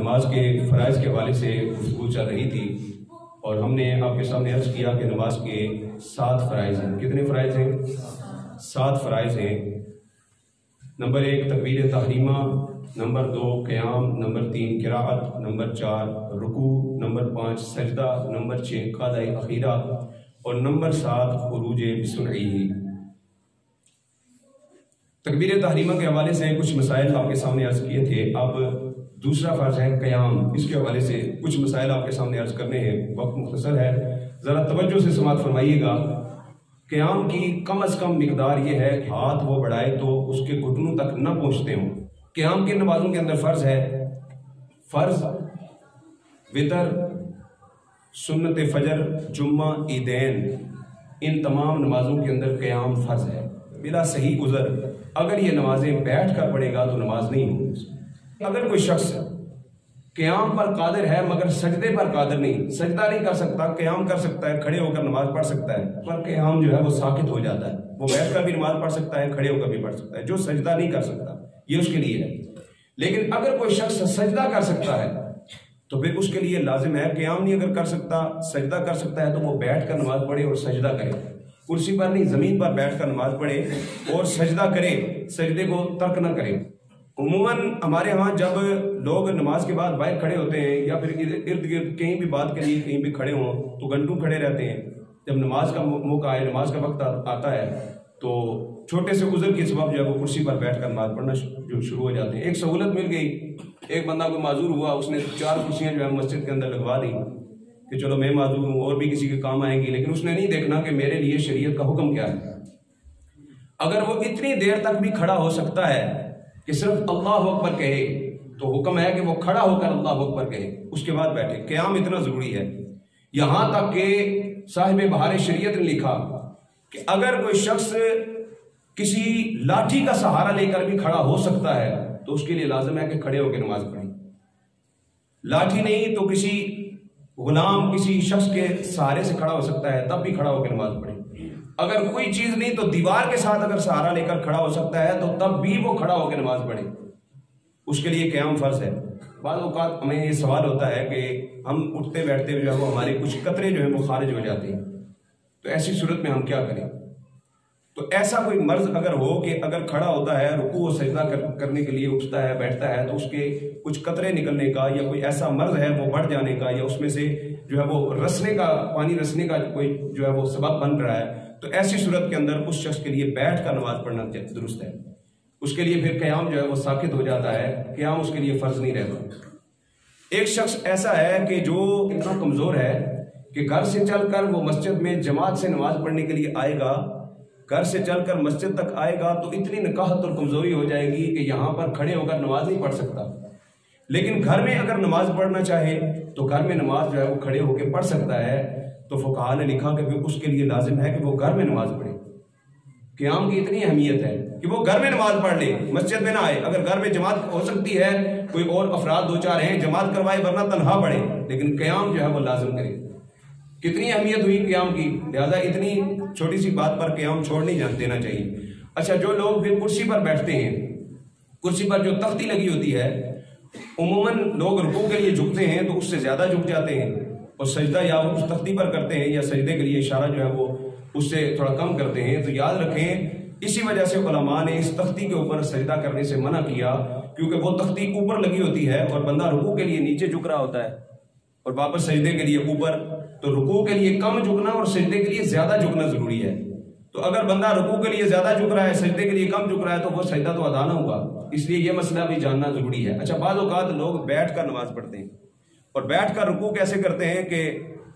نماز کے فرائض کے حوالے سے گفتگو چل رہی تھی اور ہم نے آپ کے سامنے عرض کیا کہ نماز کے 7 فرائض ہیں۔ کتنے فرائض ہیں؟ 7 فرائض ہیں۔ نمبر 1 تکبیر تحریمہ، نمبر 2 قیام، نمبر 3 قراءت، نمبر 4 رکوع، نمبر 5 سجدہ، نمبر 6 قضاء اخیرہ اور نمبر 7 خروج بسنعہ۔ تکبیر تحریمہ کے حوالے سے کچھ مسائل آپ کے سامنے عرض کیے تھے۔ اب دوسرا فرض ہے قیام، اس کے حوالے سے کچھ مسائل آپ کے سامنے عرض کرنے ہیں۔ وقت مختصر ہے، ذرا توجہ سے سماعت فرمائیے گا۔ قیام کی کم از کم مقدار یہ ہے کہ ہاتھ وہ بڑھائے تو اس کے گھٹنوں تک نہ پہنچتے ہوں۔ قیام کی نمازوں کے اندر فرض ہے، فرض، وتر، سنت فجر، جمعہ، عیدین، ان تمام نمازوں کے اندر قیام فرض ہے بلا صحیح عذر۔ اگر یہ نمازیں بیٹھ کر پڑھے گا تو نماز نہیں ہوگی۔ اگر کوئی شخص قیام پر قادر ہے مگر سجدے پر قادر نہیں، سجدہ نہیں کر سکتا، قیام کر سکتا ہے، کھڑے ہو کر نماز پڑھ سکتا ہے، پر قیام جو ہے وہ ساقط ہو جاتا ہے، وہ بیٹھ کر بھی نماز پڑھ سکتا ہے، کھڑے ہو کر بھی پڑھ سکتا ہے۔ جو سجدہ نہیں کر سکتا یہ اس کے لیے ہے۔ لیکن اگر کوئی شخص سجدہ کر سکتا ہے تو پھر اس کے لیے لازم ہے، قیام نہیں اگر کر سکتا، سجدہ کر سکتا ہے تو وہ بیٹھ کر نماز پڑھے اور سجدہ کرے، کرسی پر نہیں زمین پر بیٹھ کر نماز پڑھے اور سجدہ کرے، سجدے کو ترک نہ کرے۔ عموماً ہمارے ہاں جب لوگ نماز کے بعد باہر کھڑے ہوتے ہیں یا پھر ارد گرد کہیں بھی بات کے لیے کہیں بھی کھڑے ہوں تو گھنٹوں کھڑے رہتے ہیں۔ جب نماز کا موقع آئے، نماز کا وقت آتا ہے تو چھوٹے سے عذر کے سبب جو ہے وہ کرسی پر بیٹھ کر نماز پڑھنا شروع ہو جاتے ہیں۔ ایک سہولت مل گئی، ایک بندہ کوئی معذور ہوا، اس نے 4 کرسیاں جو ہے مسجد کے اندر لگوا دی کہ چلو میں معذور ہوں اور بھی کسی کے کام آئیں گی، لیکن اس نے نہیں دیکھنا کہ میرے لیے شریعت کا حکم کیا ہے۔ اگر وہ اتنی دیر تک بھی کھڑا ہو سکتا ہے کہ صرف اللہ اکبر کہے تو حکم ہے کہ وہ کھڑا ہو کر اللہ اکبر کہے، اس کے بعد بیٹھے۔ قیام اتنا ضروری ہے، یہاں تک کہ صاحب بہار شریعت نے لکھا کہ اگر کوئی شخص کسی لاٹھی کا سہارا لے کر بھی کھڑا ہو سکتا ہے تو اس کے لیے لازم ہے کہ کھڑے ہو کے نماز پڑھے۔ لاٹھی نہیں تو کسی غلام، کسی شخص کے سہارے سے کھڑا ہو سکتا ہے، تب بھی کھڑا ہو کے نماز پڑھے۔ اگر کوئی چیز نہیں تو دیوار کے ساتھ اگر سہارا لے کر کھڑا ہو سکتا ہے تو تب بھی وہ کھڑا ہو کے نماز پڑھے، اس کے لیے قیام فرض ہے۔ بعض اوقات ہمیں یہ سوال ہوتا ہے کہ ہم اٹھتے بیٹھتے جو ہے وہ ہمارے کچھ قطرے جو ہیں وہ خارج ہو جاتے ہیں، تو ایسی صورت میں ہم کیا کریں؟ تو ایسا کوئی مرض اگر ہو کہ اگر کھڑا ہوتا ہے، رکوع و سجدہ کرنے کے لیے اٹھتا ہے، بیٹھتا ہے تو اس کے کچھ قطرے نکلنے کا یا کوئی ایسا مرض ہے وہ بڑھ جانے کا یا اس میں سے جو ہے وہ رسنے کا، پانی رسنے کا کوئی جو ہے وہ سبب بن رہا ہے، تو ایسی صورت کے اندر اس شخص کے لیے بیٹھ کر نماز پڑھنا درست ہے۔ اس کے لیے پھر قیام جو ہے وہ ساقط ہو جاتا ہے، قیام اس کے لیے فرض نہیں رہتا۔ ایک شخص ایسا ہے کہ جو اتنا کمزور ہے کہ گھر سے چل کر وہ مسجد میں جماعت سے نماز پڑھنے کے لیے آئے گا، گھر سے چل کر مسجد تک آئے گا تو اتنی نکاہت اور کمزوری ہو جائے گی کہ یہاں پر کھڑے ہو کر نماز نہیں پڑھ سکتا۔ لیکن گھر میں اگر نماز پڑھنا چاہے تو گھر میں نماز جو ہے وہ کھڑے ہو کے پڑھ سکتا ہے۔ تو فقہاء نے لکھا کہ پھر اس کے لیے لازم ہے کہ وہ گھر میں نماز پڑھے۔ قیام کی اتنی اہمیت ہے کہ وہ گھر میں نماز پڑھ لے، مسجد میں نہ آئے۔ اگر گھر میں جماعت ہو سکتی ہے، کوئی اور افراد 2-4 ہیں، جماعت کروائے، ورنہ تنہا پڑھے، لیکن قیام جو ہے وہ لازم کرے۔ کتنی اہمیت ہوئی قیام کی، لہذا اتنی چھوٹی سی بات پر قیام چھوڑ نہیں دینا چاہیے۔ اچھا، جو لوگ پھر کرسی پر بیٹھتے ہیں، کرسی پر جو تختی لگی ہوتی ہے، عموماً لوگ رکوع کے لیے جھکتے ہیں تو اس سے زیادہ جھک جاتے ہیں اور سجدہ یا اس تختی پر کرتے ہیں یا سجدے کے لیے اشارہ جو ہے وہ اس سے تھوڑا کم کرتے ہیں۔ تو یاد رکھیں، اسی وجہ سے علماء نے اس تختی کے اوپر سجدہ کرنے سے منع کیا، کیونکہ وہ تختی اوپر لگی ہوتی ہے اور بندہ رکوع کے لیے نیچے جھک رہا ہوتا ہے اور واپس سجدے کے لیے اوپر، تو رکوع کے لیے کم جھکنا اور سجدے کے لیے زیادہ جھکنا ضروری ہے۔ تو اگر بندہ رکوع کے لیے زیادہ جھک رہا ہے، سجدے کے لیے کم جھک رہا ہے تو وہ سجدہ تو ادا نہ ہوگا، اس لیے یہ مسئلہ بھی جاننا ضروری ہے۔ اچھا، بعض اوقات لوگ بیٹھ کر نماز پڑھتے ہیں اور بیٹھ کر رکوع کیسے کرتے ہیں کہ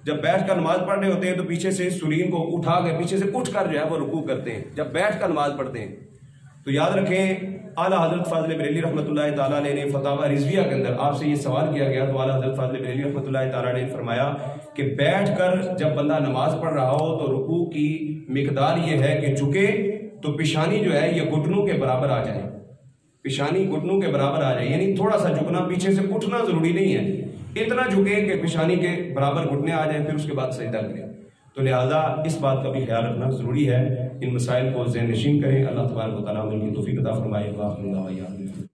جب بیٹھ کر نماز پڑھ رہے ہوتے ہیں تو پیچھے سے سرین کو اٹھا کے پیچھے سے اٹھ کر جو ہے وہ رکوع کرتے ہیں جب بیٹھ کر نماز پڑھتے ہیں۔ تو یاد رکھیں، اعلیٰ حضرت فاضل بریلوی رحمۃ اللہ تعالیٰ علیہ نے فتاوی رضویہ کے اندر آپ سے یہ سوال کیا گیا تو اعلیٰ حضرت فاضل بریلوی رحمۃ اللہ تعالیٰ علیہ نے فرمایا کہ بیٹھ کر جب بندہ نماز پڑھ رہا ہو تو رکوع کی مقدار یہ ہے کہ جھکے تو پیشانی جو ہے یہ گھٹنوں کے برابر آ جائے، پیشانی گھٹنوں کے برابر آ جائے، یعنی تھوڑا سا جھکنا، پیچھے سے اٹھنا ضروری نہیں ہے، اتنا جھکے کہ پیشانی کے برابر گھٹنے آ جائیں، پھر اس کے بعد سجدہ کریں۔ تو لہٰذا اس بات کا بھی خیال رکھنا ضروری ہے۔ ان مسائل کو ذہن نشین کریں۔ اللہ تبارک و تعالیٰ عمل کی توفیق عطا فرمائے۔